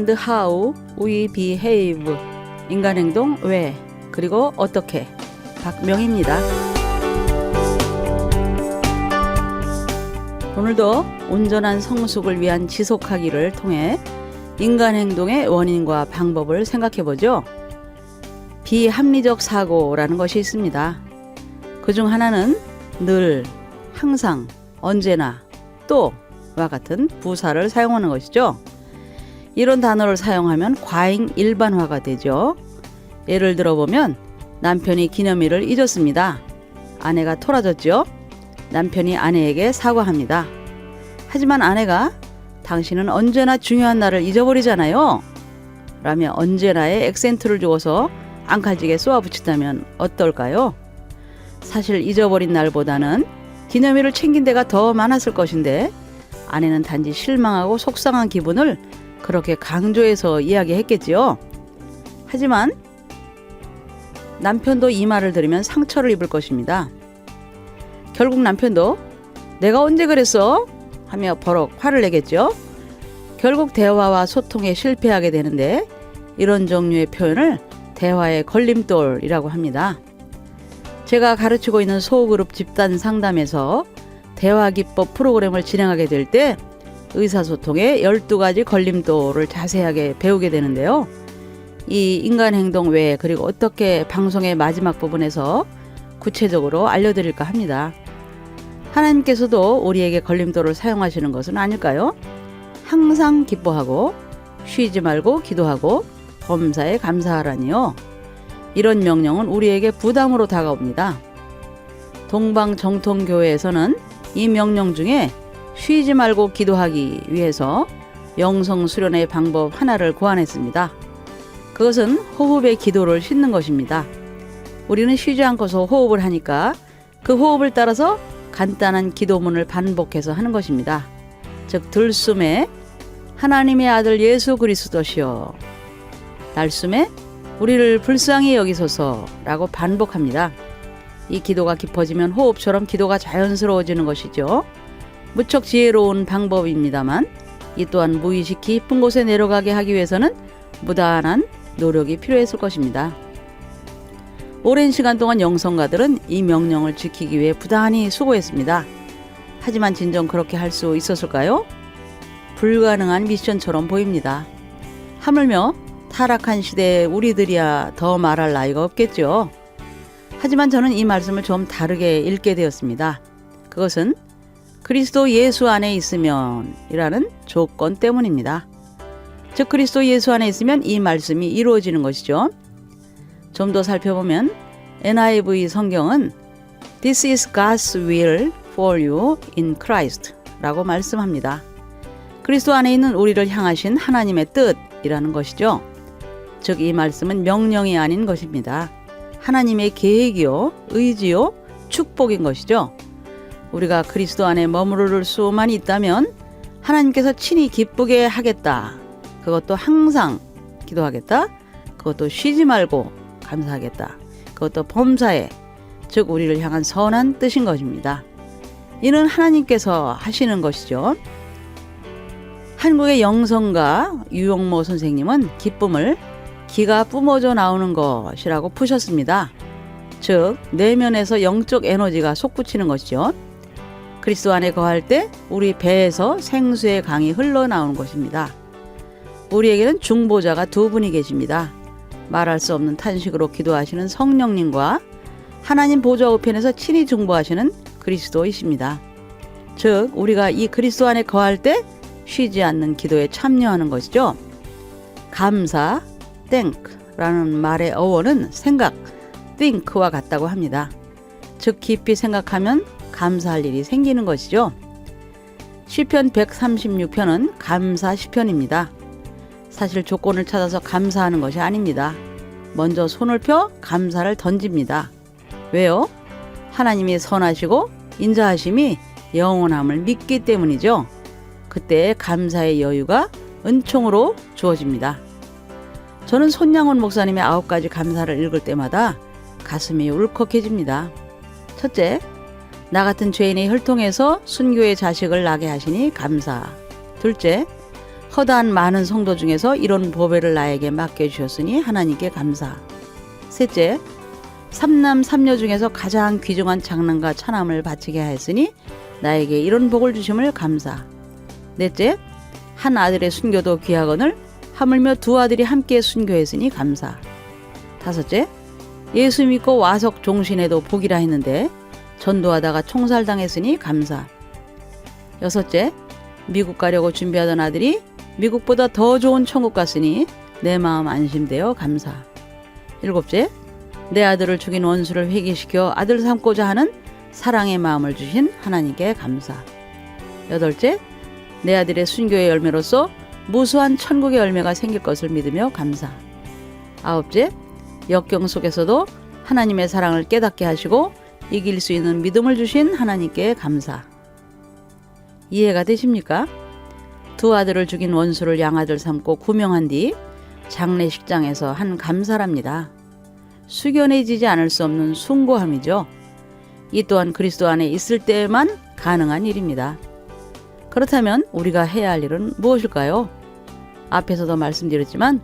and how we behave. 인간행동 왜 그리고 어떻게. 박명희입니다. 오늘도 온전한 성숙을 위한 지속하기를 통해 인간행동의 원인과 방법을 생각해보죠. 비합리적 사고라는 것이 있습니다. 그중 하나는 늘, 항상, 언제나, 또와 같은 부사를 사용하는 것이죠. 이런 단어를 사용하면 과잉 일반화가 되죠. 예를 들어보면 남편이 기념일을 잊었습니다. 아내가 토라졌죠. 남편이 아내에게 사과합니다. 하지만 아내가 당신은 언제나 중요한 날을 잊어버리잖아요. 라며 언제나의 액센트를 주어서 앙칼지게 쏘아붙인다면 어떨까요? 사실 잊어버린 날보다는 기념일을 챙긴 데가 더 많았을 것인데 아내는 단지 실망하고 속상한 기분을 그렇게 강조해서 이야기했겠지요. 하지만 남편도 이 말을 들으면 상처를 입을 것입니다. 결국 남편도 내가 언제 그랬어? 하며 버럭 화를 내겠죠. 결국 대화와 소통에 실패하게 되는데 이런 종류의 표현을 대화의 걸림돌이라고 합니다. 제가 가르치고 있는 소그룹 집단 상담에서 대화기법 프로그램을 진행하게 될 때 의사소통의 12가지 걸림돌을 자세하게 배우게 되는데요. 이 인간행동 왜 그리고 어떻게 방송의 마지막 부분에서 구체적으로 알려드릴까 합니다. 하나님께서도 우리에게 걸림돌을 사용하시는 것은 아닐까요? 항상 기뻐하고 쉬지 말고 기도하고 범사에 감사하라니요. 이런 명령은 우리에게 부담으로 다가옵니다. 동방정통교회에서는 이 명령 중에 쉬지 말고 기도하기 위해서 영성수련의 방법 하나를 고안했습니다. 그것은 호흡의 기도를 싣는 것입니다. 우리는 쉬지 않고서 호흡을 하니까 그 호흡을 따라서 간단한 기도문을 반복해서 하는 것입니다. 즉 들숨에 하나님의 아들 예수 그리스도시여, 날숨에 우리를 불쌍히 여기소서라고 반복합니다. 이 기도가 깊어지면 호흡처럼 기도가 자연스러워지는 것이죠. 무척 지혜로운 방법입니다만 이 또한 무의식히 깊은 곳에 내려가게 하기 위해서는 무단한 노력이 필요했을 것입니다. 오랜 시간 동안 영성가들은 이 명령을 지키기 위해 부단히 수고했습니다. 하지만 진정 그렇게 할 수 있었을까요? 불가능한 미션처럼 보입니다. 하물며 타락한 시대에 우리들이야 더 말할 나위가 없겠죠. 하지만 저는 이 말씀을 좀 다르게 읽게 되었습니다. 그것은 그리스도 예수 안에 있으면 이라는 조건 때문입니다. 즉 그리스도 예수 안에 있으면 이 말씀이 이루어지는 것이죠. 좀 더 살펴보면 NIV 성경은 This is God's will for you in Christ 라고 말씀합니다. 그리스도 안에 있는 우리를 향하신 하나님의 뜻이라는 것이죠. 즉 이 말씀은 명령이 아닌 것입니다. 하나님의 계획이요, 의지요, 축복인 것이죠. 우리가 그리스도 안에 머무를 수만 있다면 하나님께서 친히 기쁘게 하겠다. 그것도 항상 기도하겠다. 그것도 쉬지 말고 감사하겠다. 그것도 범사에, 즉 우리를 향한 선한 뜻인 것입니다. 이는 하나님께서 하시는 것이죠. 한국의 영성가 유용모 선생님은 기쁨을 기가 뿜어져 나오는 것이라고 푸셨습니다. 즉 내면에서 영적 에너지가 솟구치는 것이죠. 그리스도 안에 거할 때 우리 배에서 생수의 강이 흘러나오는 것입니다. 우리에게는 중보자가 두 분이 계십니다. 말할 수 없는 탄식으로 기도하시는 성령님과 하나님 보좌 우편에서 친히 중보하시는 그리스도이십니다. 즉 우리가 이 그리스도 안에 거할 때 쉬지 않는 기도에 참여하는 것이죠. 감사, think라는 말의 어원은 생각, think와 같다고 합니다. 즉 깊이 생각하면 감사할 일이 생기는 것이죠. 시편 136편은 감사 시편입니다. 사실 조건을 찾아서 감사하는 것이 아닙니다. 먼저 손을 펴 감사를 던집니다. 왜요? 하나님이 선하시고 인자하심이 영원함을 믿기 때문이죠. 그때 감사의 여유가 은총으로 주어집니다. 저는 손양원 목사님의 9가지 감사를 읽을 때마다 가슴이 울컥해집니다. 첫째, 나 같은 죄인의 혈통에서 순교의 자식을 나게 하시니 감사. 둘째, 허다한 많은 성도 중에서 이런 보배를 나에게 맡겨주셨으니 하나님께 감사. 셋째, 삼남 삼녀 중에서 가장 귀중한 장남과 차남을 바치게 하였으니 나에게 이런 복을 주심을 감사. 넷째, 한 아들의 순교도 귀하거늘 하물며 두 아들이 함께 순교했으니 감사. 다섯째, 예수 믿고 와석 종신에도 복이라 했는데 전도하다가 총살당했으니 감사. 여섯째, 미국 가려고 준비하던 아들이 미국보다 더 좋은 천국 갔으니 내 마음 안심되어 감사. 일곱째, 내 아들을 죽인 원수를 회개시켜 아들 삼고자 하는 사랑의 마음을 주신 하나님께 감사. 여덟째, 내 아들의 순교의 열매로서 무수한 천국의 열매가 생길 것을 믿으며 감사. 아홉째, 역경 속에서도 하나님의 사랑을 깨닫게 하시고 이길 수 있는 믿음을 주신 하나님께 감사. 이해가 되십니까? 두 아들을 죽인 원수를 양아들 삼고 구명한 뒤 장례식장에서 한 감사랍니다. 숙연해지지 않을 수 없는 숭고함이죠. 이 또한 그리스도 안에 있을 때에만 가능한 일입니다. 그렇다면 우리가 해야 할 일은 무엇일까요? 앞에서도 말씀드렸지만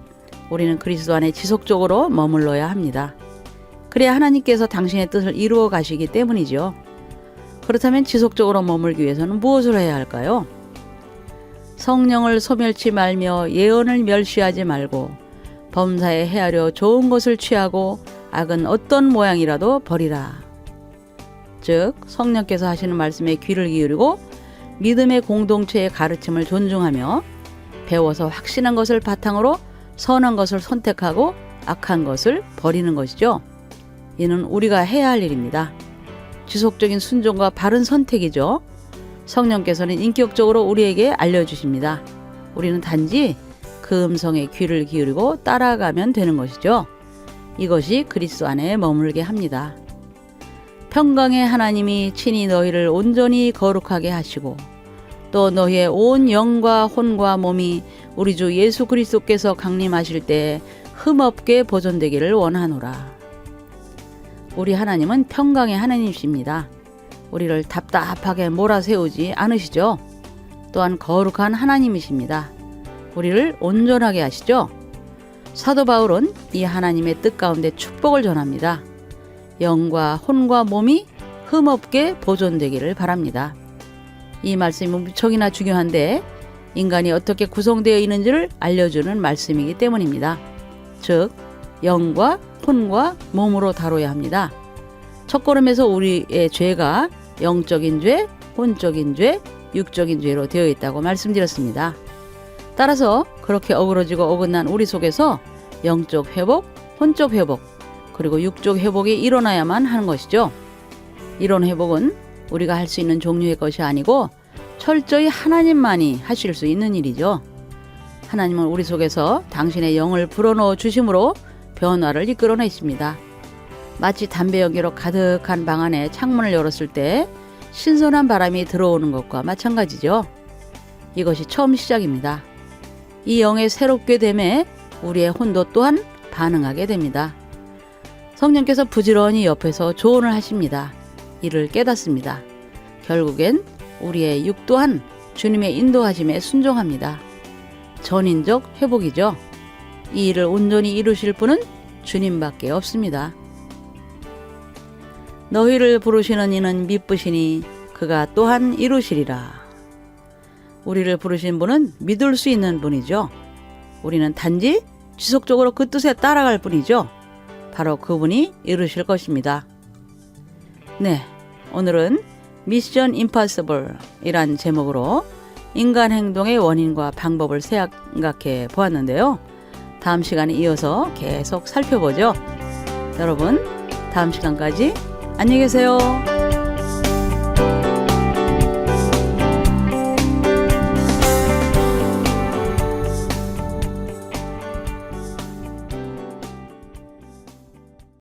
우리는 그리스도 안에 지속적으로 머물러야 합니다. 그래야 하나님께서 당신의 뜻을 이루어 가시기 때문이죠. 그렇다면 지속적으로 머물기 위해서는 무엇을 해야 할까요? 성령을 소멸치 말며 예언을 멸시하지 말고 범사에 헤아려 좋은 것을 취하고 악은 어떤 모양이라도 버리라. 즉 성령께서 하시는 말씀에 귀를 기울이고 믿음의 공동체의 가르침을 존중하며 배워서 확신한 것을 바탕으로 선한 것을 선택하고 악한 것을 버리는 것이죠. 이는 우리가 해야 할 일입니다. 지속적인 순종과 바른 선택이죠. 성령께서는 인격적으로 우리에게 알려주십니다. 우리는 단지 그 음성에 귀를 기울이고 따라가면 되는 것이죠. 이것이 그리스도 안에 머물게 합니다. 평강의 하나님이 친히 너희를 온전히 거룩하게 하시고 또 너희의 온 영과 혼과 몸이 우리 주 예수 그리스도께서 강림하실 때 흠없게 보존되기를 원하노라. 우리 하나님은 평강의 하나님이십니다. 우리를 답답하게 몰아세우지 않으시죠. 또한 거룩한 하나님이십니다. 우리를 온전하게 하시죠. 사도 바울은 이 하나님의 뜻 가운데 축복을 전합니다. 영과 혼과 몸이 흠없게 보존되기를 바랍니다. 이 말씀이 무척이나 중요한데 인간이 어떻게 구성되어 있는지를 알려주는 말씀이기 때문입니다. 즉 영과 혼과 몸으로 다뤄야 합니다. 첫걸음에서 우리의 죄가 영적인 죄, 혼적인 죄, 육적인 죄로 되어 있다고 말씀드렸습니다. 따라서 그렇게 어그러지고 어긋난 우리 속에서 영적 회복, 혼적 회복, 그리고 육적 회복이 일어나야만 하는 것이죠. 이런 회복은 우리가 할 수 있는 종류의 것이 아니고 철저히 하나님만이 하실 수 있는 일이죠. 하나님은 우리 속에서 당신의 영을 불어넣어 주심으로 변화를 이끌어내십니다. 마치 담배 연기로 가득한 방 안에 창문을 열었을 때 신선한 바람이 들어오는 것과 마찬가지죠. 이것이 처음 시작입니다. 이 영의 새롭게 됨에 우리의 혼도 또한 반응하게 됩니다. 성령께서 부지런히 옆에서 조언을 하십니다. 이를 깨닫습니다. 결국엔 우리의 육 또한 주님의 인도하심에 순종합니다. 전인적 회복이죠. 이 일을 온전히 이루실 분은 주님밖에 없습니다. 너희를 부르시는 이는 미쁘시니 그가 또한 이루시리라. 우리를 부르신 분은 믿을 수 있는 분이죠. 우리는 단지 지속적으로 그 뜻에 따라갈 뿐이죠. 바로 그분이 이루실 것입니다. 네, 오늘은 미션 임파서블 이란 제목으로 인간 행동의 원인과 방법을 생각해 보았는데요. 다음 시간에 이어서 계속 살펴보죠. 여러분, 다음 시간까지 안녕히 계세요.